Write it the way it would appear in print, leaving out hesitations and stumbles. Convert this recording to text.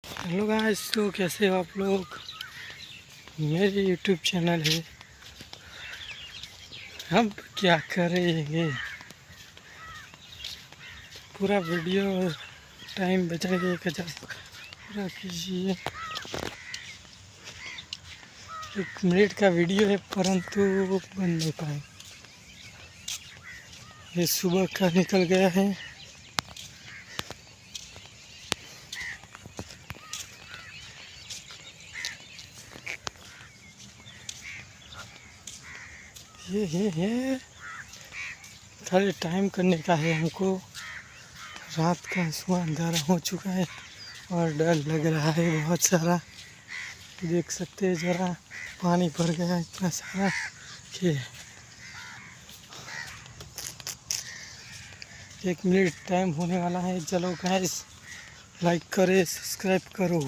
Hello guys, तो कैसे हो आप लोग। मेरे यूट्यूब चैनल है। हम क्या करेंगे, पूरा वीडियो टाइम बचाएंगे 1000 पूरा कीजिए। 1 मिनट का वीडियो है परंतु बन नहीं पाए। ये सुबह का निकल गया है। ये खाली टाइम करने का है हमको। रात का सुबह अंधारा हो चुका है और डर लग रहा है बहुत सारा। देख सकते हैं, ज़रा पानी भर गया इतना सारा कि 1 मिनट टाइम होने वाला है। चलो गाइस, लाइक करे, सब्सक्राइब करो।